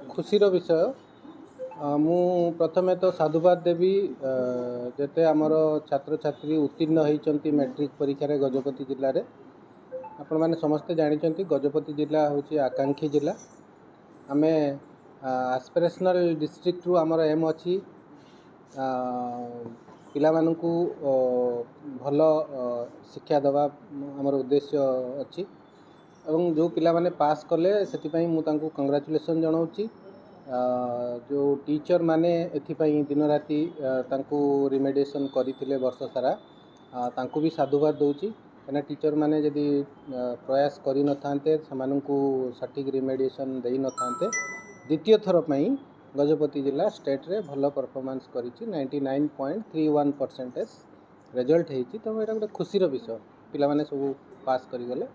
खुशीर विषय मु प्रथमे तो साधुवाद देवी जेते आमर छात्र छात्री उत्तीर्ण होती मैट्रिक परीक्षा गजपति जिले में आपण मैंने समस्ते जानते गजपति जिला हूँ आकांक्षी जिला आम एस्पिरेशनल डिस्ट्रिक्ट रु आमर एम अच्छी पिला मानू भल शिक्षा दवा आमर उद्देश्य अच्छी एवं जो पिला माने पास कले से मुझे कंग्राचुलेसन जनाऊँगी जो टीचर माने एथिपाई दिन राति रिमेडिएशन करते वर्ष सारा तांको भी साधुवाद दूची कहीं टीचर माने यदि प्रयास करि न थांते सेमानंकु सठिक रिमेडिएशन दे न थांते द्वितीय थर पई गजपति जिला स्टेट रे भल परफॉर्मेंस करिछि 99.31% रिजल्ट हेछि। तो एटा गोटे खुशीर विषय पिला माने सब पास करि गले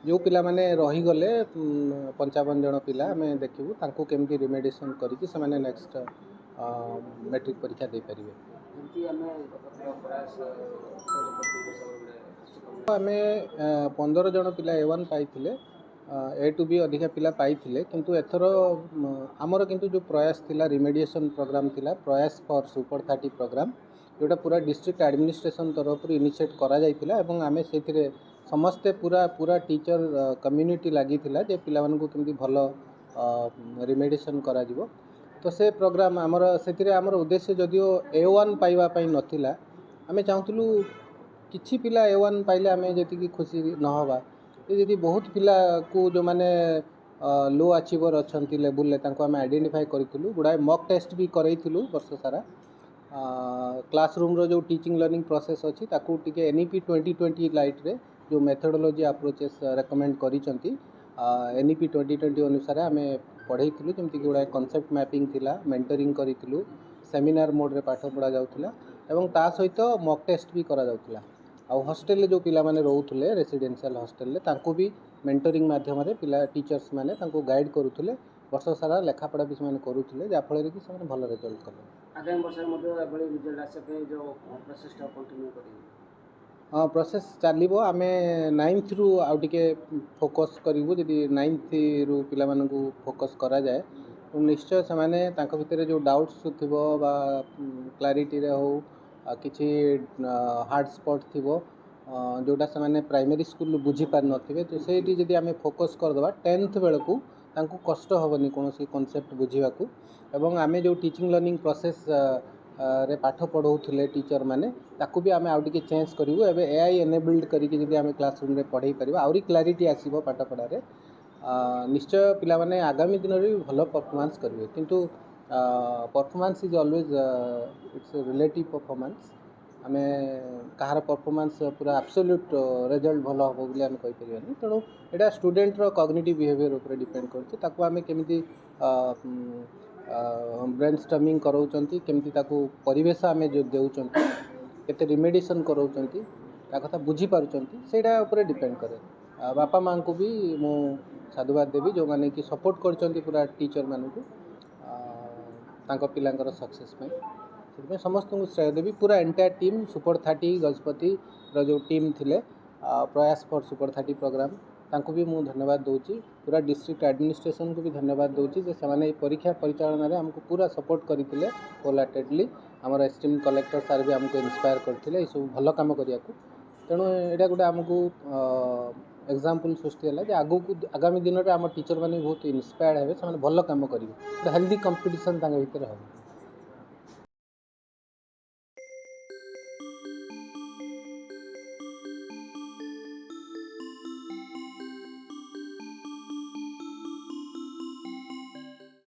जो पिला माने रही गले 55 जन पिला आम देखू तांको केमती रिमेडिएशन करिकि सेमाने नेक्स्ट मैट्रिक परीक्षा दे परिबे। आम 15 जन पिला A1 पाइथिले A to B अधिका पिला पाइथिले किंतु एथर आमर किंतु जो प्रयास थिला रिमेडिएशन प्रोग्राम थिला प्रयास फॉर सुपर 30 प्रोग्राम जोटा पूरा डिस्ट्रिक्ट एडमिनिस्ट्रेशन तरफ इनिशिएट करा जाइथिला एवं आमे सेथिरे समस्ते पूरा टीचर कम्युनिटी लगी जे पिला मानकु केमती भल रिमेडिएशन करा जिवो। तो से प्रोग्राम आमर से आमर उद्देश्य जदियो A1 पाइबा पई नथिला आमे चाहूतलु किछि पिला A1 पाइले आमे जेतिकी खुशी न होबा यदि बहुत पिला को जो माने लो अचीवर अछंती लेवल ले तांको आमे आइडेंटिफाई करितलु गुडा मॉक टेस्ट भी करैतलु वर्ष सारा क्लासरूम रो जो टीचिंग लर्निंग प्रोसेस अच्छी ताकू टिके NEP 2020 लाइट रे जो मेथोडोलॉजी अप्रोचेस रेकमेंड करिसंती NEP 2020 अनुसार आम पढ़े जमीक गुड़ा कॉन्सेप्ट मैपिंग थिला मेंटरिंग करितलु सेमिनार मोड रे पाठ पढ़ा जाउथला एवं ता सहित मॉक टेस्ट भी करा जाउथला। आ हॉस्टल जो पिला माने रहउथले रेसिडेंशियल हॉस्टल तांको भी मेंटरिंग माध्यम रे पिला टीचर्स माने तांको गाइड करूथले वर्ष सारा लेखापढ़ा भी से करूथले जाफल कि से भल रिजल्ट कले। आगामी वर्ष में रिजल्ट आसे जो प्रोसेस कंटिन्यू करेंगे। हाँ प्रोसेस चलो आम 9th रु आउ टिके फोकस करूँ जदि 9th रु पिला मानकु फोकस करा जाए तो निश्चय से माने तांको भितर जो डाउट्स थिबो बा क्लारिटी रे हो किछि हार्ड स्पॉट थिबो जोटा से माने प्राइमरी स्कूल बुझी पार नथिबे तो सेठी जदि आम फोकस करदबा 10th बेलकु तांको कष्ट हेनी कौन कॉन्सेप्ट बुझाकू एवं आम जो टीचिंग लर्निंग प्रोसेस रे पाठ पढ़ाऊले टीचर माने ताकू भी आम आउटे चेंज करूँ एवं AI एनेबल्ड करके आम क्लासरूम रे पढ़ाई पार आहरी क्लारिटी आसो पाठ पढ़ारे निश्चय पिला माने आगामी दिन में भल परफॉर्मेंस करेंगे किंतु performance is always it's relative performance आम कहार परफॉर्मेंस पूरा एब्सोल्यूट रिजल्ट भल हम बोली आम कहीपर तेणु यहाँ स्टूडेंटर कॉग्निटिव बिहेवियर उपर डिपेंड करमी ब्रेन स्टॉर्मिंग कराउचंती केमती ताकू परिवेश आमे जो देउचंती केते रिमेडिएशन कराउचंती ता कथा बुझी पारुचंती सेटा ऊपर डिपेंड करे। बापा मां को भी मु साधुवाद देवी जो माने कि सपोर्ट करचंती पूरा टीचर मानू को तांको पिलांकर सक्सेस में से समस्त को श्रेय देवी पूरा एंटायर टीम सुपर 30 गजपति रो जो टीम थिले प्रयास फॉर सुपर 30 प्रोग्राम तांको भी मुझे धन्यवाद दूची पूरा डिस्ट्रिक्ट एडमिनिस्ट्रेशन को भी धन्यवाद दूची जे से परीक्षा परिचालन में आमको पूरा सपोर्ट करते होलहार्टेडली आमर एस्टीम कलेक्टर सार भी आमको इंस्पायर करते ये सब भल कम करने तेणु यहाँ गोटे आमको एग्जाम्पल सृष्टि है आगू आगामी दिन में आम टीचर मैंने बहुत इंस्पायर्ड हे भल कम करेंगे हेल्दी कंपिटिशन भर हम।